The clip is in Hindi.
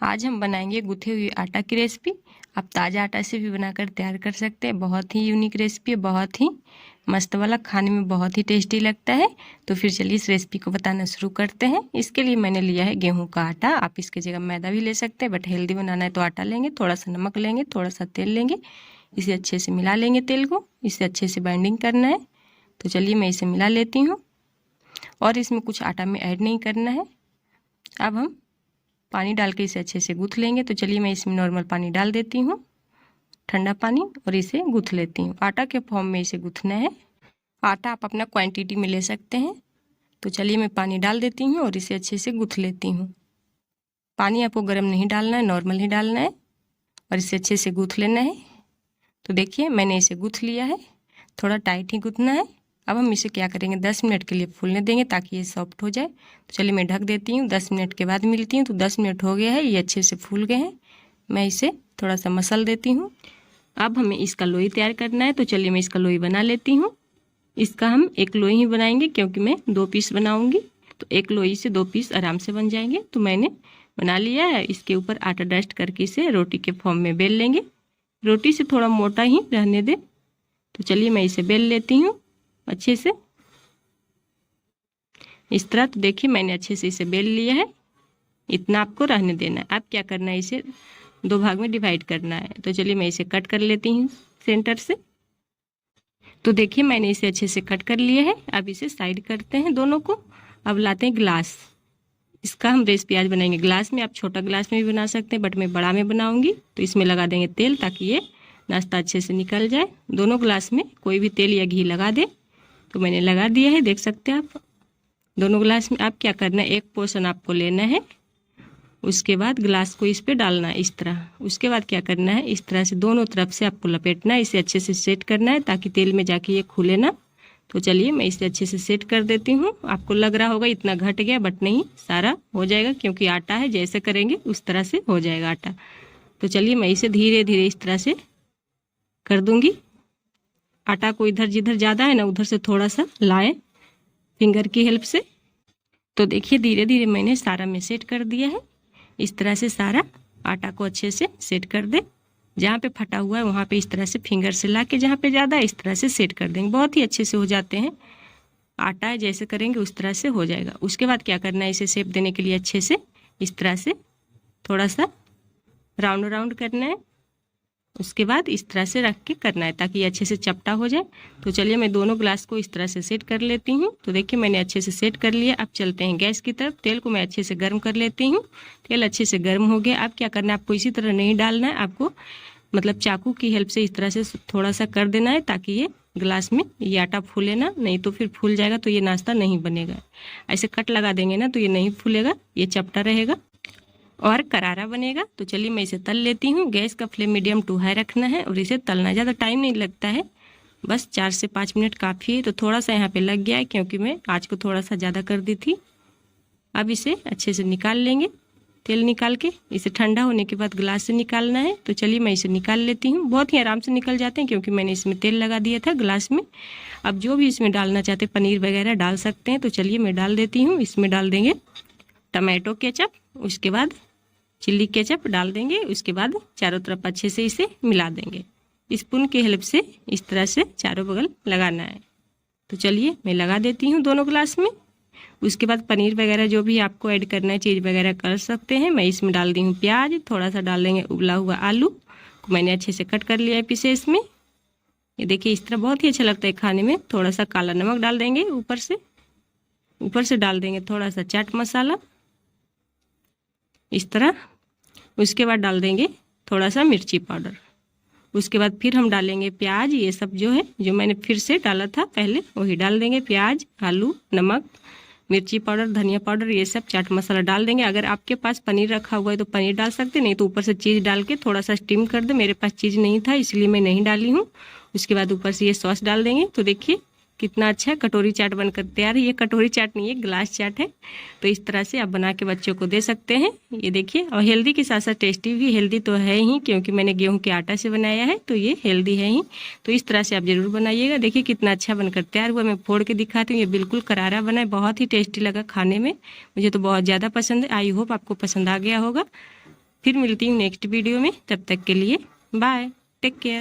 आज हम बनाएंगे गूथे हुए आटा की रेसिपी। आप ताज़ा आटा से भी बनाकर तैयार कर सकते हैं। बहुत ही यूनिक रेसिपी है, बहुत ही मस्त वाला, खाने में बहुत ही टेस्टी लगता है। तो फिर चलिए इस रेसिपी को बताना शुरू करते हैं। इसके लिए मैंने लिया है गेहूं का आटा। आप इसके जगह मैदा भी ले सकते हैं, बट हेल्दी बनाना है तो आटा लेंगे, थोड़ा सा नमक लेंगे, थोड़ा सा तेल लेंगे। इसे अच्छे से मिला लेंगे, तेल को इसे अच्छे से बाइंडिंग करना है। तो चलिए मैं इसे मिला लेती हूँ और इसमें कुछ आटा में ऐड नहीं करना है। अब हम पानी डाल के इसे अच्छे से गूँथ लेंगे। तो चलिए मैं इसमें नॉर्मल पानी डाल देती हूँ, ठंडा पानी, और इसे गूँथ लेती हूँ। आटा के फॉर्म में इसे गूँथना है। आटा आप अपना क्वांटिटी में ले सकते हैं। तो चलिए मैं पानी डाल देती हूँ और इसे अच्छे से गूँथ लेती हूँ। पानी आपको गर्म नहीं डालना है, नॉर्मल ही डालना है और इसे अच्छे से गूँथ लेना है। तो देखिए मैंने इसे गूँथ लिया है, थोड़ा टाइट ही गूँथना है। अब हम इसे क्या करेंगे, 10 मिनट के लिए फूलने देंगे ताकि ये सॉफ्ट हो जाए। तो चलिए मैं ढक देती हूँ, 10 मिनट के बाद मिलती हूँ। तो 10 मिनट हो गया है, ये अच्छे से फूल गए हैं। मैं इसे थोड़ा सा मसल देती हूँ। अब हमें इसका लोई तैयार करना है। तो चलिए मैं इसका लोई बना लेती हूँ। इसका हम एक लोई ही बनाएंगे क्योंकि मैं 2 पीस बनाऊँगी। तो एक लोई से 2 पीस आराम से बन जाएंगे। तो मैंने बना लिया है। इसके ऊपर आटा डस्ट करके इसे रोटी के फॉर्म में बेल लेंगे। रोटी से थोड़ा मोटा ही रहने दें। तो चलिए मैं इसे बेल लेती हूँ अच्छे से, इस तरह। तो देखिए मैंने अच्छे से इसे बेल लिया है। इतना आपको रहने देना है। अब क्या करना है, इसे 2 भाग में डिवाइड करना है। तो चलिए मैं इसे कट कर लेती हूँ सेंटर से। तो देखिए मैंने इसे अच्छे से कट कर लिया है। अब इसे साइड करते हैं दोनों को। अब लाते हैं ग्लास। इसका हम रेसिपी आज बनाएंगे ग्लास में। आप छोटा ग्लास में भी बना सकते हैं, बट मैं बड़ा में बनाऊंगी। तो इसमें लगा देंगे तेल ताकि ये नाश्ता अच्छे से निकल जाए। दोनों ग्लास में कोई भी तेल या घी लगा दे। तो मैंने लगा दिया है, देख सकते हैं आप दोनों ग्लास में। आप क्या करना है, एक पोर्शन आपको लेना है, उसके बाद ग्लास को इस पे डालना है इस तरह। उसके बाद क्या करना है, इस तरह से दोनों तरफ से आपको लपेटना है। इसे अच्छे से सेट करना है ताकि तेल में जाके ये खुले ना। तो चलिए मैं इसे अच्छे से सेट कर देती हूँ। आपको लग रहा होगा इतना घट गया, बट नहीं, सारा हो जाएगा क्योंकि आटा है। जैसे करेंगे उस तरह से हो जाएगा आटा। तो चलिए मैं इसे धीरे धीरे इस तरह से कर दूंगी। आटा को इधर जिधर ज़्यादा है ना, उधर से थोड़ा सा लाएं फिंगर की हेल्प से। तो देखिए धीरे धीरे मैंने सारा में सेट कर दिया है। इस तरह से सारा आटा को अच्छे से सेट कर दे। जहाँ पे फटा हुआ है वहाँ पे इस तरह से फिंगर से ला के, जहाँ पे ज़्यादा है इस तरह से सेट कर देंगे। बहुत ही अच्छे से हो जाते हैं। आटा है जैसे करेंगे उस तरह से हो जाएगा। उसके बाद क्या करना है, इसे शेप देने के लिए अच्छे से इस तरह से थोड़ा सा राउंड राउंड करना है। उसके बाद इस तरह से रख के करना है ताकि ये अच्छे से चपटा हो जाए। तो चलिए मैं दोनों ग्लास को इस तरह से सेट कर लेती हूँ। तो देखिए मैंने अच्छे से सेट कर लिया। अब चलते हैं गैस की तरफ। तेल को मैं अच्छे से गर्म कर लेती हूँ। तेल अच्छे से गर्म हो गया। अब क्या करना है, आपको इसी तरह नहीं डालना है, आपको मतलब चाकू की हेल्प से इस तरह से थोड़ा सा कर देना है ताकि ये ग्लास में ये आटा फूले ना, नहीं तो फिर फूल जाएगा तो ये नाश्ता नहीं बनेगा। ऐसे कट लगा देंगे ना तो ये नहीं फूलेगा, ये चपटा रहेगा और करारा बनेगा। तो चलिए मैं इसे तल लेती हूँ। गैस का फ्लेम मीडियम टू हाई रखना है और इसे तलना, ज़्यादा टाइम नहीं लगता है, बस 4 से 5 मिनट काफ़ी है। तो थोड़ा सा यहाँ पे लग गया है क्योंकि मैं आँच को थोड़ा सा ज़्यादा कर दी थी। अब इसे अच्छे से निकाल लेंगे। तेल निकाल के इसे ठंडा होने के बाद ग्लास से निकालना है। तो चलिए मैं इसे निकाल लेती हूँ। बहुत ही आराम से निकल जाते हैं क्योंकि मैंने इसमें तेल लगा दिया था ग्लास में। अब जो भी इसमें डालना चाहते पनीर वगैरह डाल सकते हैं। तो चलिए मैं डाल देती हूँ। इसमें डाल देंगे टमाटो केचप, उसके बाद चिल्ली केचप डाल देंगे। उसके बाद चारों तरफ अच्छे से इसे मिला देंगे। स्पून की हेल्प से इस तरह से चारों बगल लगाना है। तो चलिए मैं लगा देती हूँ दोनों ग्लास में। उसके बाद पनीर वगैरह जो भी आपको ऐड करना है चीज़ वगैरह कर सकते हैं। मैं इसमें डाल दी हूँ प्याज, थोड़ा सा डाल देंगे उबला हुआ आलू को मैंने अच्छे से कट कर लिया है पीसेस में। ये देखिए इस तरह बहुत ही अच्छा लगता है खाने में। थोड़ा सा काला नमक डाल देंगे ऊपर से डाल देंगे थोड़ा सा चाट मसाला इस तरह। उसके बाद डाल देंगे थोड़ा सा मिर्ची पाउडर। उसके बाद फिर हम डालेंगे प्याज। ये सब जो है जो मैंने फिर से डाला था पहले वही डाल देंगे। प्याज, आलू, नमक, मिर्ची पाउडर, धनिया पाउडर, ये सब चाट मसाला डाल देंगे। अगर आपके पास पनीर रखा हुआ है तो पनीर डाल सकते, नहीं तो ऊपर से चीज़ डाल के थोड़ा सा स्टीम कर दे। मेरे पास चीज़ नहीं था इसलिए मैं नहीं डाली हूँ। उसके बाद ऊपर से ये सॉस डाल देंगे। तो देखिए कितना अच्छा कटोरी चाट बनकर तैयार है। ये कटोरी चाट नहीं है, ग्लास चाट है। तो इस तरह से आप बना के बच्चों को दे सकते हैं। ये देखिए, और हेल्दी के साथ साथ टेस्टी भी। हेल्दी तो है ही क्योंकि मैंने गेहूं के आटा से बनाया है, तो ये हेल्दी है ही। तो इस तरह से आप ज़रूर बनाइएगा। देखिए कितना अच्छा बनकर तैयार हुआ। मैं फोड़ के दिखाती हूँ। ये बिल्कुल करारा बना है, बहुत ही टेस्टी लगा खाने में। मुझे तो बहुत ज़्यादा पसंद है। आई होप आपको पसंद आ गया होगा। फिर मिलती हूँ नेक्स्ट वीडियो में, तब तक के लिए बाय, टेक केयर।